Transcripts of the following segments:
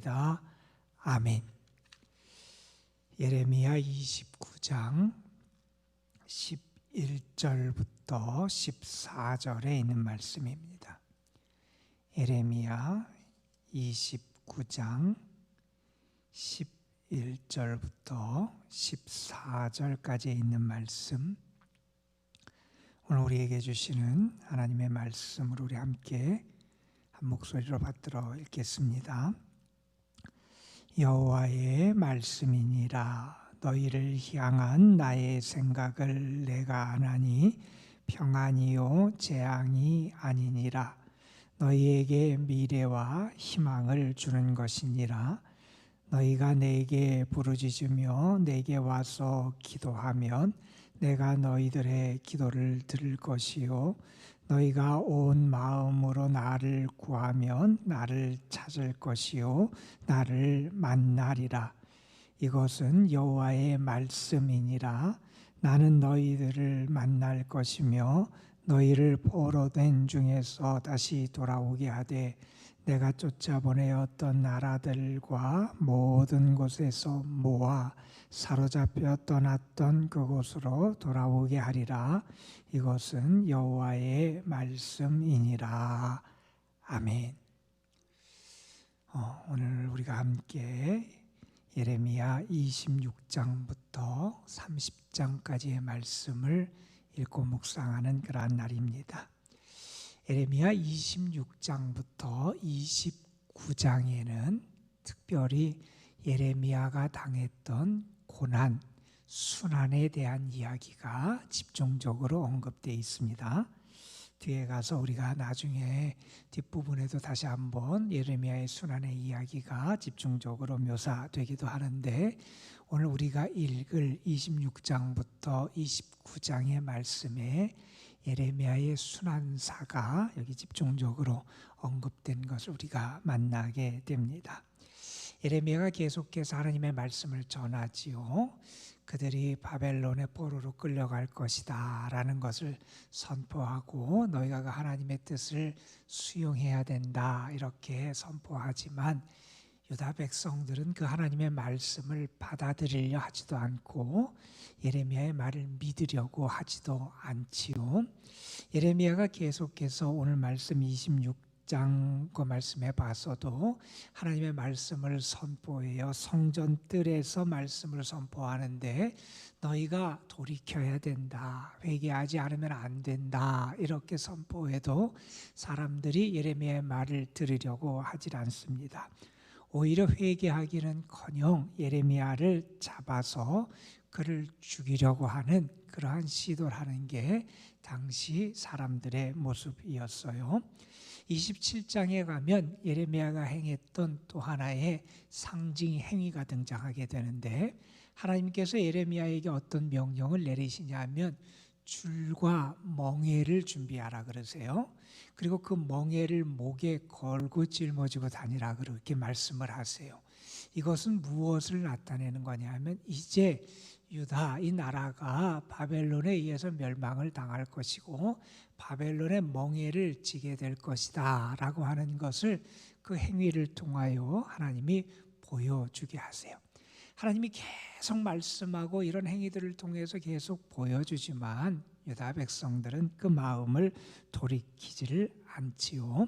기도합니다. 아멘. 예레미야 29장 11절부터 14절에 있는 말씀입니다. 예레미야 29장 11절부터 14절까지 있는 말씀, 오늘 우리에게 주시는 하나님의 말씀을 우리 함께 한 목소리로 받들어 읽겠습니다. 여호와의 말씀이니라. 너희를 향한 나의 생각을 내가 아나니 평안이요 재앙이 아니니라. 너희에게 미래와 희망을 주는 것이니라. 너희가 내게 부르짖으며 내게 와서 기도하면 내가 너희들의 기도를 들을 것이요 너희가 온 마음으로 나를 구하면 나를 찾을 것이요 나를 만나리라. 이것은 여호와의 말씀이니라. 나는 너희들을 만날 것이며 너희를 포로된 중에서 다시 돌아오게 하되 내가 쫓아보내었던 나라들과 모든 곳에서 모아 사로잡혀 떠났던 그곳으로 돌아오게 하리라. 이것은 여호와의 말씀이니라. 아멘. 오늘 우리가 함께 예레미야 26장부터 30장까지의 말씀을 읽고 묵상하는 그러한 날입니다. 예레미야 26장부터 29장에는 특별히 예레미야가 당했던 고난, 순환에 대한 이야기가 집중적으로 언급되어 있습니다. 뒤에 가서 우리가 나중에 뒷부분에도 다시 한번 예레미야의 순환의 이야기가 집중적으로 묘사되기도 하는데, 오늘 우리가 읽을 26장부터 29장의 말씀에 예레미야의 순환사가 여기 집중적으로 언급된 것을 우리가 만나게 됩니다. 예레미야가 계속해서 하나님의 말씀을 전하지요. 그들이 바벨론의 포로로 끌려갈 것이다 라는 것을 선포하고 너희가 하나님의 뜻을 수용해야 된다 이렇게 선포하지만 유다 백성들은 그 하나님의 말씀을 받아들이려 하지도 않고 예레미야의 말을 믿으려고 하지도 않지요. 예레미야가 계속해서 오늘 말씀 26장 그 말씀에 봐서도 하나님의 말씀을 선포해요. 성전 뜰에서 말씀을 선포하는데 너희가 돌이켜야 된다, 회개하지 않으면 안 된다 이렇게 선포해도 사람들이 예레미야의 말을 들으려고 하질 않습니다. 오히려 회개하기는커녕 예레미야를 잡아서 그를 죽이려고 하는 그러한 시도를 하는 게 당시 사람들의 모습이었어요. 27장에 가면 예레미야가 행했던 또 하나의 상징 행위가 등장하게 되는데, 하나님께서 예레미야에게 어떤 명령을 내리시냐면 줄과 멍에를 준비하라 그러세요. 그리고 그 멍에를 목에 걸고 짊어지고 다니라 그렇게 말씀을 하세요. 이것은 무엇을 나타내는 거냐면 이제 유다 이 나라가 바벨론에 의해서 멸망을 당할 것이고 바벨론의 멍에를 지게 될 것이다 라고 하는 것을 그 행위를 통하여 하나님이 보여주게 하세요. 하나님이 계속 말씀하고 이런 행위들을 통해서 계속 보여주지만 유다 백성들은 그 마음을 돌이키지를 않지요.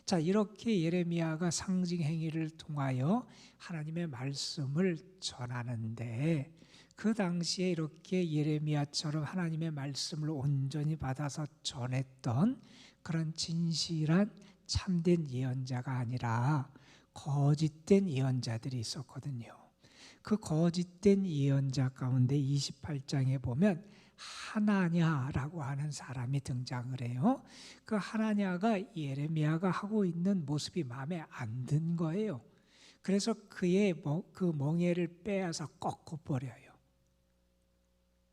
자, 이렇게 예레미야가 상징 행위를 통하여 하나님의 말씀을 전하는데, 그 당시에 이렇게 예레미야처럼 하나님의 말씀을 온전히 받아서 전했던 그런 진실한 참된 예언자가 아니라 거짓된 예언자들이 있었거든요. 그 거짓된 예언자 가운데 28장에 보면 하나냐라고 하는 사람이 등장을 해요. 그 하나냐가 예레미야가 하고 있는 모습이 마음에 안 든 거예요. 그래서 그의 그 멍에를 빼앗아 꺾어버려요.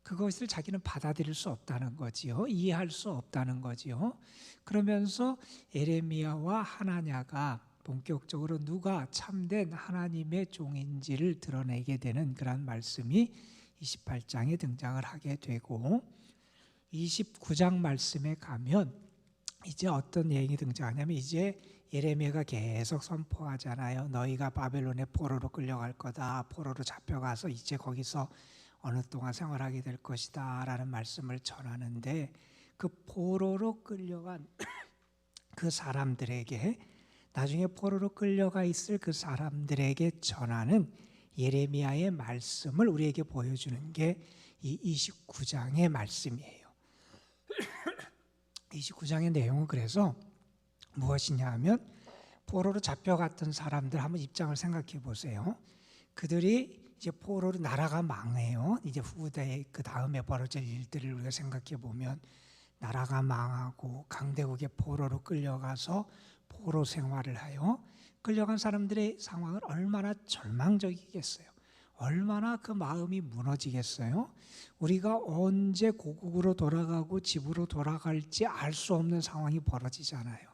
그것을 자기는 받아들일 수 없다는 거지요. 이해할 수 없다는 거지요. 그러면서 예레미야와 하나냐가 본격적으로 누가 참된 하나님의 종인지를 드러내게 되는 그런 말씀이 28장에 등장을 하게 되고, 29장 말씀에 가면 이제 어떤 얘기 등장하냐면 이제 예레미야가 계속 선포하잖아요. 너희가 바벨론의 포로로 끌려갈 거다. 포로로 잡혀가서 이제 거기서 어느 동안 생활하게 될 것이다 라는 말씀을 전하는데, 그 포로로 끌려간 그 사람들에게, 나중에 포로로 끌려가 있을 그 사람들에게 전하는 예레미야의 말씀을 우리에게 보여주는 게 이 29장의 말씀이에요. 29장의 내용은 그래서 무엇이냐 하면, 포로로 잡혀갔던 사람들 한번 입장을 생각해 보세요. 그들이 이제 포로로 나라가 망해요. 이제 후대 그 다음에 벌어질 일들을 우리가 생각해 보면, 나라가 망하고 강대국의 포로로 끌려가서 포로 생활을 하여 끌려간 사람들의 상황은 얼마나 절망적이겠어요. 얼마나 그 마음이 무너지겠어요. 우리가 언제 고국으로 돌아가고 집으로 돌아갈지 알 수 없는 상황이 벌어지잖아요.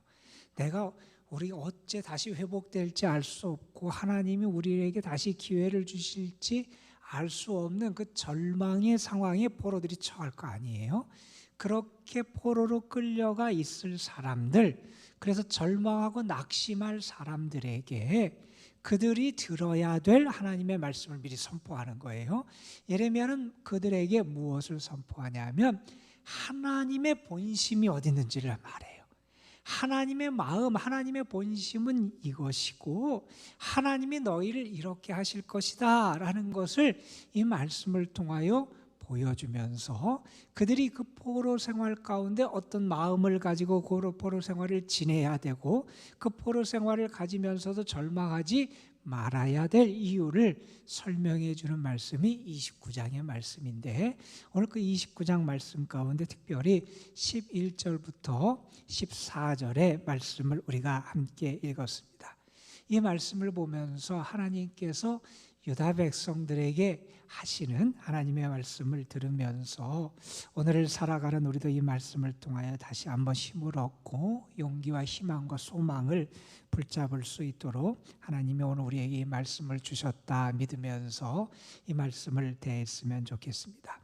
우리 어째 다시 회복될지 알 수 없고, 하나님이 우리에게 다시 기회를 주실지 알 수 없는 그 절망의 상황에 포로들이 처할 거 아니에요. 그렇게 포로로 끌려가 있을 사람들, 그래서 절망하고 낙심할 사람들에게 그들이 들어야 될 하나님의 말씀을 미리 선포하는 거예요. 예레미야는 그들에게 무엇을 선포하냐면, 하나님의 본심이 어디 있는지를 말해요. 하나님의 마음, 하나님의 본심은 이것이고, 하나님이 너희를 이렇게 하실 것이다 라는 것을 이 말씀을 통하여 보여주면서, 그들이 그 포로 생활 가운데 어떤 마음을 가지고 포로 생활을 지내야 되고, 그 포로 생활을 가지면서도 절망하지 말아야 될 이유를 설명해 주는 말씀이 29장의 말씀인데, 오늘 그 29장 말씀 가운데 특별히 11절부터 14절의 말씀을 우리가 함께 읽었습니다. 이 말씀을 보면서 하나님께서 유다 백성들에게 하시는 하나님의 말씀을 들으면서, 오늘을 살아가는 우리도 이 말씀을 통하여 다시 한번 힘을 얻고 용기와 희망과 소망을 붙잡을 수 있도록 하나님이 오늘 우리에게 이 말씀을 주셨다 믿으면서 이 말씀을 대했으면 좋겠습니다.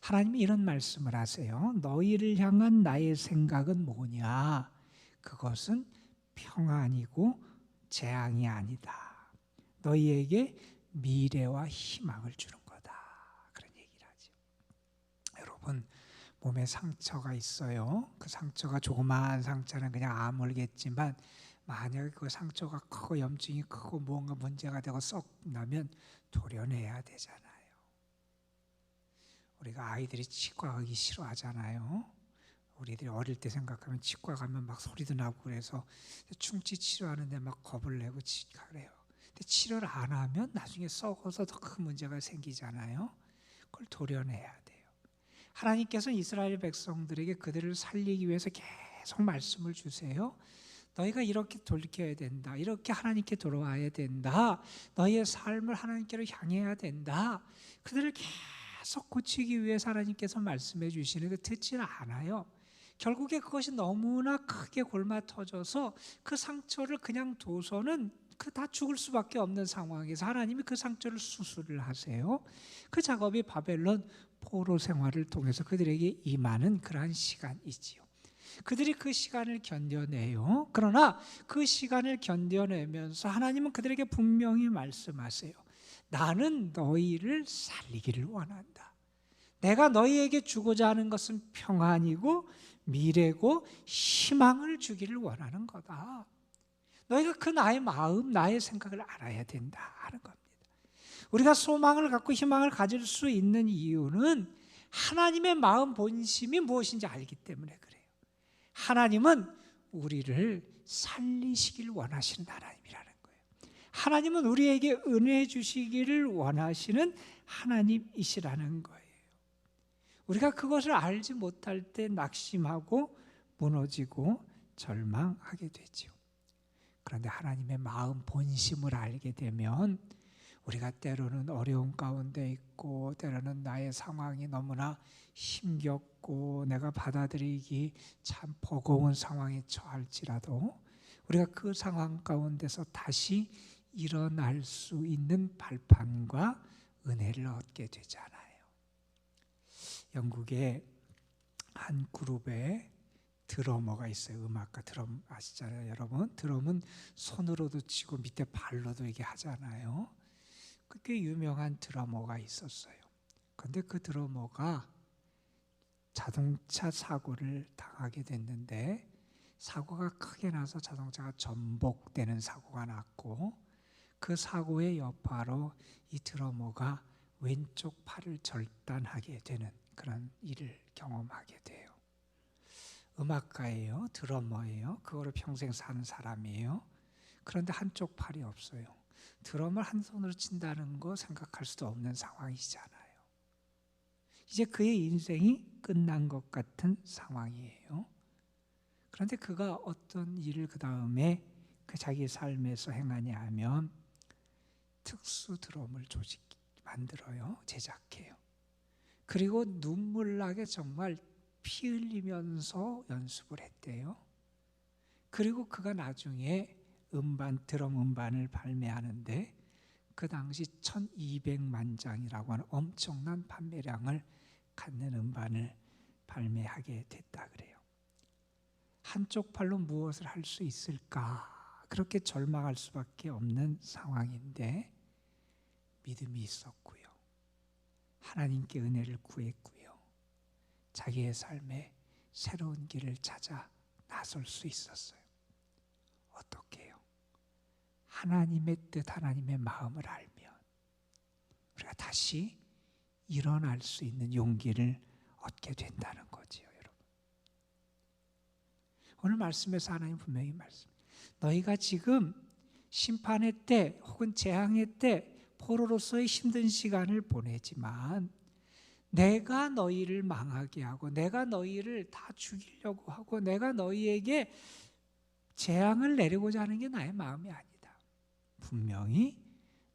하나님이 이런 말씀을 하세요. 너희를 향한 나의 생각은 뭐냐? 그것은 평안이고 재앙이 아니다. 너희에게 미래와 희망을 주는 거다. 그런 얘기를 하죠. 여러분, 몸에 상처가 있어요. 그 상처가 조그마한 상처는 그냥 아물겠지만, 만약에 그 상처가 크고 염증이 크고 무언가 문제가 되고 썩나면 도려내야 되잖아요. 우리가 아이들이 치과 가기 싫어하잖아요. 우리들이 어릴 때 생각하면 치과 가면 막 소리도 나고 그래서 충치 치료하는데 막 겁을 내고 그래요. 근데 치료를 안 하면 나중에 썩어서 더 큰 문제가 생기잖아요. 그걸 도려내야 돼요. 하나님께서 이스라엘 백성들에게 그들을 살리기 위해서 계속 말씀을 주세요. 너희가 이렇게 돌이켜야 된다. 이렇게 하나님께 돌아와야 된다. 너희의 삶을 하나님께로 향해야 된다. 그들을 계속 고치기 위해서 하나님께서 말씀해 주시는데 듣지는 않아요. 결국에 그것이 너무나 크게 골마 터져서 그 상처를 그냥 둬서는 다 죽을 수밖에 없는 상황에서 하나님이 그 상처를 수술을 하세요. 그 작업이 바벨론 포로 생활을 통해서 그들에게 임하는 그러한 시간이지요. 그들이 그 시간을 견뎌내요. 그러나 그 시간을 견뎌내면서 하나님은 그들에게 분명히 말씀하세요. 나는 너희를 살리기를 원한다. 내가 너희에게 주고자 하는 것은 평안이고 미래고 희망을 주기를 원하는 거다. 너희가 그 나의 마음, 나의 생각을 알아야 된다 하는 겁니다. 우리가 소망을 갖고 희망을 가질 수 있는 이유는 하나님의 마음 본심이 무엇인지 알기 때문에 그래요. 하나님은 우리를 살리시길 원하시는 하나님이라는 거예요. 하나님은 우리에게 은혜 주시기를 원하시는 하나님이시라는 거예요. 우리가 그것을 알지 못할 때 낙심하고 무너지고 절망하게 되죠. 그런데 하나님의 마음 본심을 알게 되면 우리가 때로는 어려운 가운데 있고 때로는 나의 상황이 너무나 힘겹고 내가 받아들이기 참 버거운 상황에 처할지라도 우리가 그 상황 가운데서 다시 일어날 수 있는 발판과 은혜를 얻게 되잖아요. 영국의 한 그룹의 드러머가 있어요. 음악가 드럼 아시잖아요, 여러분. 드럼은 손으로도 치고 밑에 발로도 이게 하잖아요. 꽤 유명한 드러머가 있었어요. 그런데 그 드러머가 자동차 사고를 당하게 됐는데 사고가 크게 나서 자동차가 전복되는 사고가 났고 그 사고의 여파로 이 드러머가 왼쪽 팔을 절단하게 되는 그런 일을 경험하게 돼요. 음악가예요. 드러머예요. 그거로 평생 사는 사람이에요. 그런데 한쪽 팔이 없어요. 드럼을 한 손으로 친다는 거 생각할 수도 없는 상황이잖아요. 이제 그의 인생이 끝난 것 같은 상황이에요. 그런데 그가 어떤 일을 그 다음에 그 자기 삶에서 행하냐 하면 특수 드럼을 만들어요. 제작해요. 그리고 눈물 나게 정말 피 흘리면서 연습을 했대요. 그리고 그가 나중에 드럼 음반을 발매하는데 그 당시 1200만 장이라고 하는 엄청난 판매량을 갖는 음반을 발매하게 됐다 그래요. 한쪽 팔로 무엇을 할 수 있을까? 그렇게 절망할 수밖에 없는 상황인데 믿음이 있었고요. 하나님께 은혜를 구했고요. 자기의 삶에 새로운 길을 찾아 나설 수 있었어요. 어떻게 해요? 하나님의 뜻, 하나님의 마음을 알면 우리가 다시 일어날 수 있는 용기를 얻게 된다는 거지요, 여러분. 오늘 말씀에서 하나님 분명히 너희가 지금 심판의 때 혹은 재앙의 때 포로로서의 힘든 시간을 보내지만 내가 너희를 망하게 하고 내가 너희를 다 죽이려고 하고 내가 너희에게 재앙을 내리고자 하는 게 나의 마음이 아니다. 분명히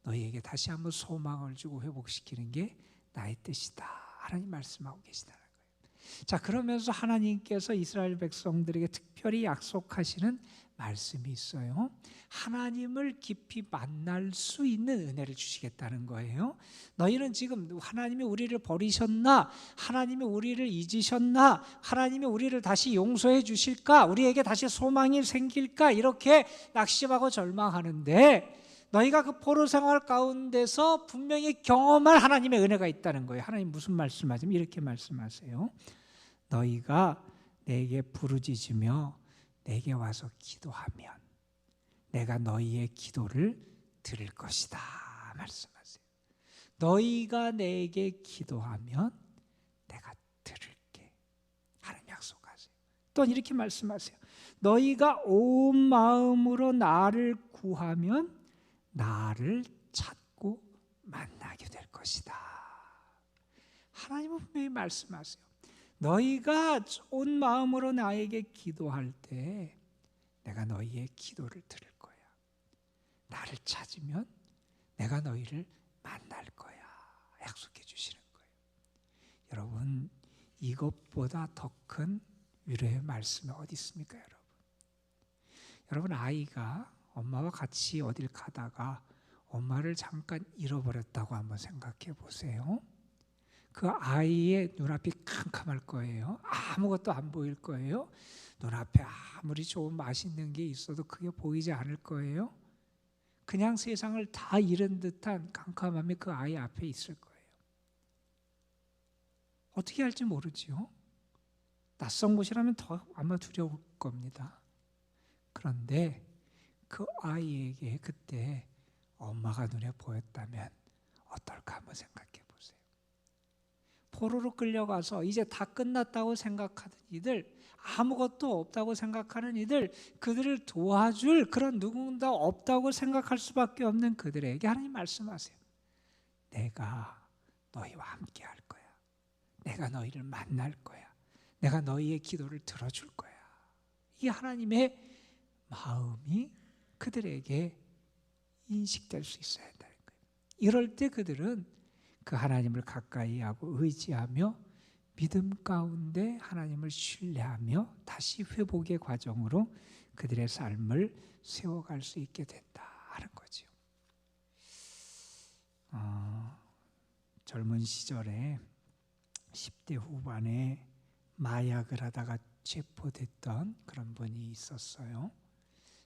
너희에게 다시 한번 소망을 주고 회복시키는 게 나의 뜻이다. 하나님 말씀하고 계시다는 거예요. 자, 그러면서 하나님께서 이스라엘 백성들에게 특별히 약속하시는 말씀이 있어요. 하나님을 깊이 만날 수 있는 은혜를 주시겠다는 거예요. 너희는 지금 하나님이 우리를 버리셨나? 하나님이 우리를 잊으셨나? 하나님이 우리를 다시 용서해 주실까? 우리에게 다시 소망이 생길까? 이렇게 낙심하고 절망하는데 너희가 그 포로 생활 가운데서 분명히 경험할 하나님의 은혜가 있다는 거예요. 하나님 무슨 말씀하시면 이렇게 말씀하세요. 너희가 내게 부르짖으며 내게 와서 기도하면 내가 너희의 기도를 들을 것이다 말씀하세요. 너희가 내게 기도하면 내가 들을게. 하나님 약속하세요. 또 이렇게 말씀하세요. 너희가 온 마음으로 나를 구하면 나를 찾고 만나게 될 것이다. 하나님은 분명히 말씀하세요. 너희가 온 마음으로 나에게 기도할 때 내가 너희의 기도를 들을 거야. 나를 찾으면 내가 너희를 만날 거야. 약속해 주시는 거예요. 여러분, 이것보다 더 큰 위로의 말씀이 어디 있습니까, 여러분? 여러분, 아이가 엄마와 같이 어딜 가다가 엄마를 잠깐 잃어버렸다고 한번 생각해 보세요. 그 아이의 눈앞이 캄캄할 거예요. 아무것도 안 보일 거예요. 눈앞에 아무리 좋은 맛있는 게 있어도 그게 보이지 않을 거예요. 그냥 세상을 다 잃은 듯한 캄캄함이 그 아이 앞에 있을 거예요. 어떻게 할지 모르지요. 낯선 곳이라면 더 아마 두려울 겁니다. 그런데 그 아이에게 그때 엄마가 눈에 보였다면 어떨까 한번 생각해 보세요. 포로로 끌려가서 이제 다 끝났다고 생각하던 이들, 아무것도 없다고 생각하는 이들, 그들을 도와줄 그런 누군가 없다고 생각할 수밖에 없는 그들에게 하나님 말씀하세요. 내가 너희와 함께 할 거야. 내가 너희를 만날 거야. 내가 너희의 기도를 들어줄 거야. 이게 하나님의 마음이 그들에게 인식될 수 있어야 한다는 거예요. 이럴 때 그들은 그 하나님을 가까이 하고 의지하며 믿음 가운데 하나님을 신뢰하며 다시 회복의 과정으로 그들의 삶을 세워갈 수 있게 된다 하는 거죠. 젊은 시절에 10대 후반에 마약을 하다가 체포됐던 그런 분이 있었어요.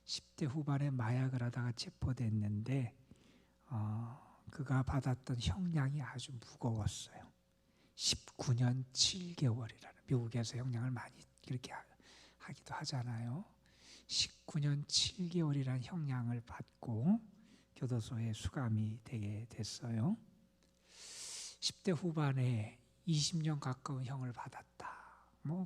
10대 후반에 마약을 하다가 체포됐는데 그가 받았던 형량이 아주 무거웠어요. 19년 7개월이라는, 미국에서 형량을 많이 그렇게 하기도 하잖아요. 19년 7개월이라는 형량을 받고 교도소에 수감이 되게 됐어요. 10대 후반에 20년 가까운 형을 받았다.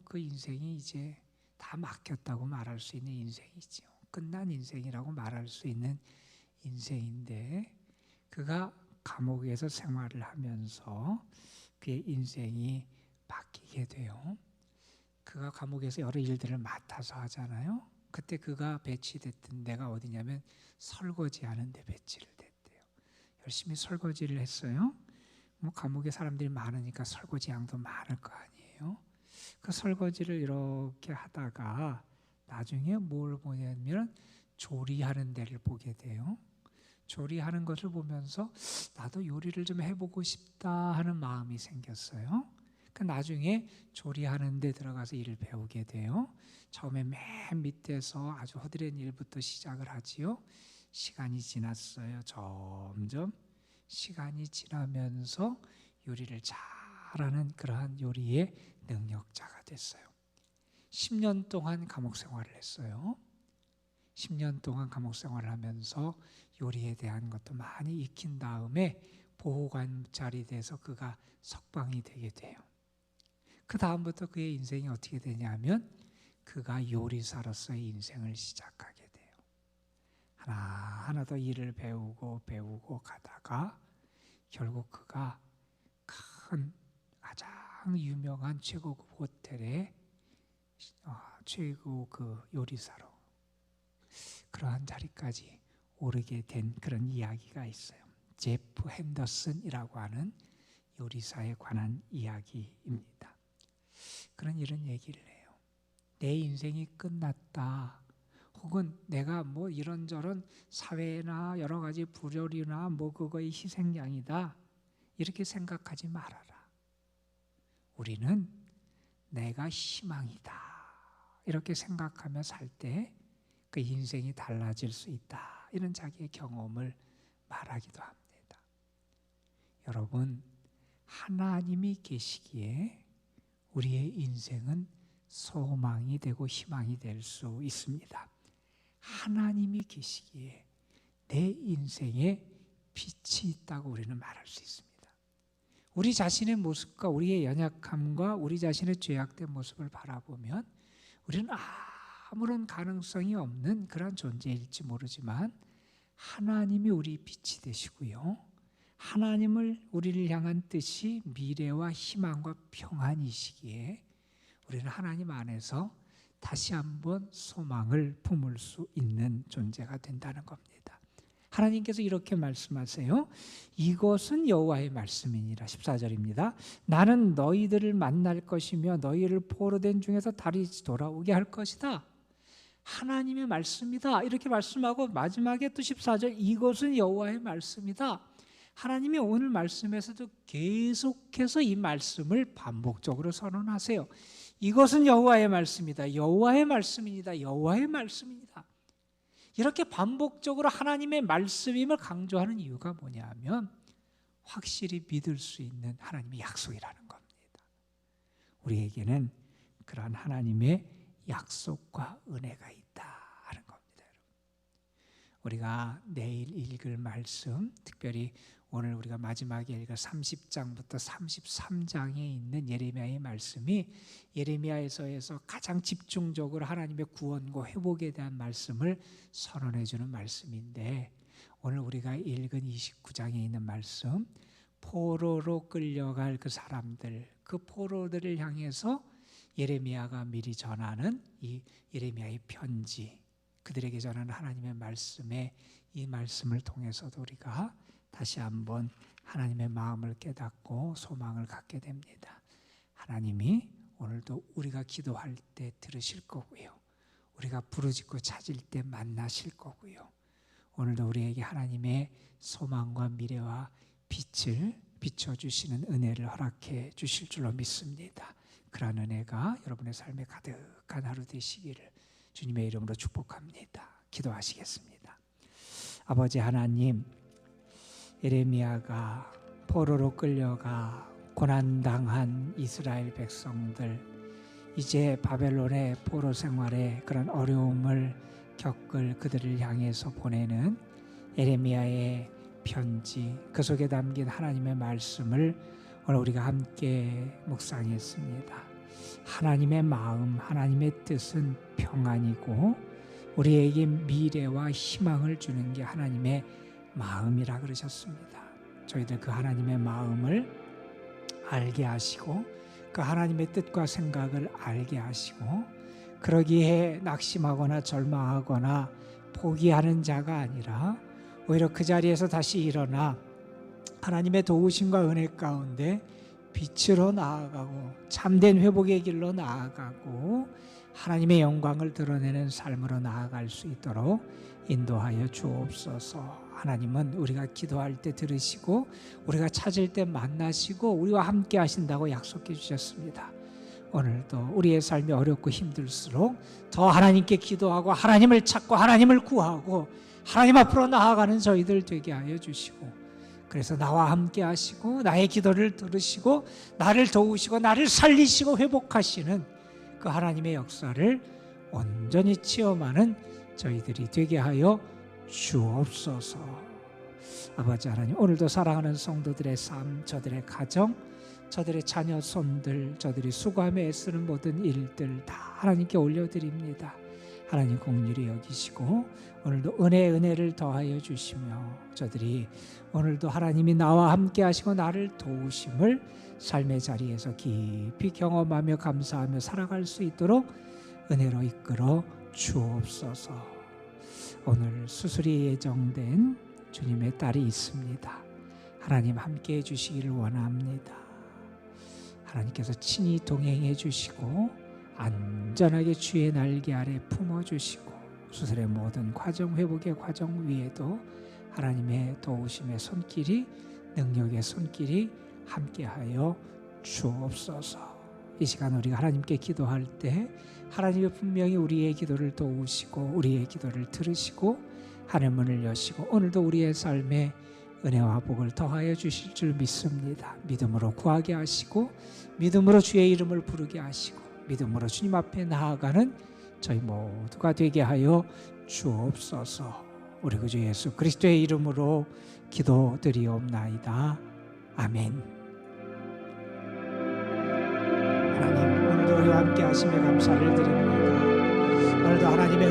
그 인생이 이제 다 막혔다고 말할 수 있는 인생이죠. 끝난 인생이라고 말할 수 있는 인생인데, 그가 감옥에서 생활을 하면서 그의 인생이 바뀌게 돼요. 그가 감옥에서 여러 일들을 맡아서 하잖아요. 그때 그가 배치됐던 데가 어디냐면 설거지하는 데 배치를 됐대요. 열심히 설거지를 했어요. 감옥에 사람들이 많으니까 설거지 양도 많을 거 아니에요. 그 설거지를 이렇게 하다가 나중에 뭘 보냐면 조리하는 데를 보게 돼요. 조리하는 것을 보면서 나도 요리를 좀 해보고 싶다 하는 마음이 생겼어요. 나중에 조리하는 데 들어가서 일을 배우게 돼요. 처음에 맨 밑에서 아주 허드렛 일부터 시작을 하지요. 시간이 지났어요. 점점 시간이 지나면서 요리를 잘하는 그러한 요리의 능력자가 됐어요. 10년 동안 감옥 생활을 했어요. 10년 동안 감옥 생활을 하면서 요리에 대한 것도 많이 익힌 다음에 보호관찰이 돼서 그가 석방이 되게 돼요. 그 다음부터 그의 인생이 어떻게 되냐면 그가 요리사로서의 인생을 시작하게 돼요. 하나하나 더 일을 배우고 가다가 결국 그가 큰 가장 유명한 최고급 호텔의 최고 그 요리사로 그러한 자리까지 오르게 된 그런 이야기가 있어요. 제프 핸더슨이라고 하는 요리사에 관한 이야기입니다. 그런 이런 얘기를 해요. 내 인생이 끝났다. 혹은 내가 이런저런 사회나 여러 가지 불효리나 그거의 희생양이다. 이렇게 생각하지 말아라. 우리는 내가 희망이다. 이렇게 생각하며 살 때 그 인생이 달라질 수 있다. 이런 자기의 경험을 말하기도 합니다. 여러분, 하나님이 계시기에 우리의 인생은 소망이 되고 희망이 될 수 있습니다. 하나님이 계시기에 내 인생에 빛이 있다고 우리는 말할 수 있습니다. 우리 자신의 모습과 우리의 연약함과 우리 자신의 죄악된 모습을 바라보면 우리는 아무런 가능성이 없는 그런 존재일지 모르지만 하나님이 우리 빛이 되시고요. 하나님을 우리를 향한 뜻이 미래와 희망과 평안이시기에 우리는 하나님 안에서 다시 한번 소망을 품을 수 있는 존재가 된다는 겁니다. 하나님께서 이렇게 말씀하세요. 이것은 여호와의 말씀이니라. 14절입니다. 나는 너희들을 만날 것이며 너희를 포로된 중에서 다시 돌아오게 할 것이다. 하나님의 말씀이다. 이렇게 말씀하고 마지막에 또 14절 이것은 여호와의 말씀이다. 하나님이 오늘 말씀에서도 계속해서 이 말씀을 반복적으로 선언하세요. 이것은 여호와의 말씀이다. 여호와의 말씀입니다. 여호와의 말씀입니다. 이렇게 반복적으로 하나님의 말씀임을 강조하는 이유가 뭐냐면 확실히 믿을 수 있는 하나님의 약속이라는 겁니다. 우리에게는 그러한 하나님의 약속과 은혜가 있다 하는 겁니다. 우리가 내일 읽을 말씀, 특별히 오늘 우리가 마지막에 읽을 30장부터 33장에 있는 예레미야의 말씀이 예레미야에서 가장 집중적으로 하나님의 구원과 회복에 대한 말씀을 선언해 주는 말씀인데, 오늘 우리가 읽은 29장에 있는 말씀, 포로로 끌려갈 그 사람들, 그 포로들을 향해서 예레미야가 미리 전하는 이 예레미야의 편지, 그들에게 전하는 하나님의 말씀에 이 말씀을 통해서도 우리가 다시 한번 하나님의 마음을 깨닫고 소망을 갖게 됩니다. 하나님이 오늘도 우리가 기도할 때 들으실 거고요. 우리가 부르짖고 찾을 때 만나실 거고요. 오늘도 우리에게 하나님의 소망과 미래와 빛을 비춰주시는 은혜를 허락해 주실 줄로 믿습니다. 그러한 은혜가 여러분의 삶에 가득한 하루 되시기를 주님의 이름으로 축복합니다. 기도하시겠습니다. 아버지 하나님, 예레미야가 포로로 끌려가 고난당한 이스라엘 백성들, 이제 바벨론의 포로 생활에 그런 어려움을 겪을 그들을 향해서 보내는 예레미야의 편지, 그 속에 담긴 하나님의 말씀을 오늘 우리가 함께 묵상했습니다. 하나님의 마음, 하나님의 뜻은 평안이고 우리에게 미래와 희망을 주는 게 하나님의 마음이라 그러셨습니다. 저희들 그 하나님의 마음을 알게 하시고 그 하나님의 뜻과 생각을 알게 하시고 그러기에 낙심하거나 절망하거나 포기하는 자가 아니라 오히려 그 자리에서 다시 일어나 하나님의 도우심과 은혜 가운데 빛으로 나아가고 참된 회복의 길로 나아가고 하나님의 영광을 드러내는 삶으로 나아갈 수 있도록 인도하여 주옵소서. 하나님은 우리가 기도할 때 들으시고 우리가 찾을 때 만나시고 우리와 함께 하신다고 약속해 주셨습니다. 오늘도 우리의 삶이 어렵고 힘들수록 더 하나님께 기도하고 하나님을 찾고 하나님을 구하고 하나님 앞으로 나아가는 저희들 되게 하여 주시고, 그래서 나와 함께 하시고 나의 기도를 들으시고 나를 도우시고 나를 살리시고 회복하시는 그 하나님의 역사를 온전히 체험하는 저희들이 되게 하여 주옵소서. 아버지 하나님, 오늘도 사랑하는 성도들의 삶, 저들의 가정, 저들의 자녀 손들, 저들이 수고하며 애쓰는 모든 일들 다 하나님께 올려드립니다. 하나님 긍휼히 여기시고 오늘도 은혜를 더하여 주시며 저들이 오늘도 하나님이 나와 함께 하시고 나를 도우심을 삶의 자리에서 깊이 경험하며 감사하며 살아갈 수 있도록 은혜로 이끌어 주옵소서. 오늘 수술이 예정된 주님의 딸이 있습니다. 하나님 함께 해주시기를 원합니다. 하나님께서 친히 동행해 주시고 안전하게 주의 날개 아래 품어주시고 수술의 모든 과정, 회복의 과정 위에도 하나님의 도우심의 손길이, 능력의 손길이 함께하여 주옵소서. 이 시간 우리가 하나님께 기도할 때 하나님이 분명히 우리의 기도를 도우시고 우리의 기도를 들으시고 하늘 문을 여시고 오늘도 우리의 삶에 은혜와 복을 더하여 주실 줄 믿습니다. 믿음으로 구하게 하시고 믿음으로 주의 이름을 부르게 하시고 믿음으로 주님 앞에 나아가는 저희 모두가 되게 하여 주옵소서. 우리 구주 예수 그리스도의 이름으로 기도드리옵나이다. 아멘. 하나님, 오늘도 우리와 함께 하심에 감사를 드립니다. 오늘도 하나님의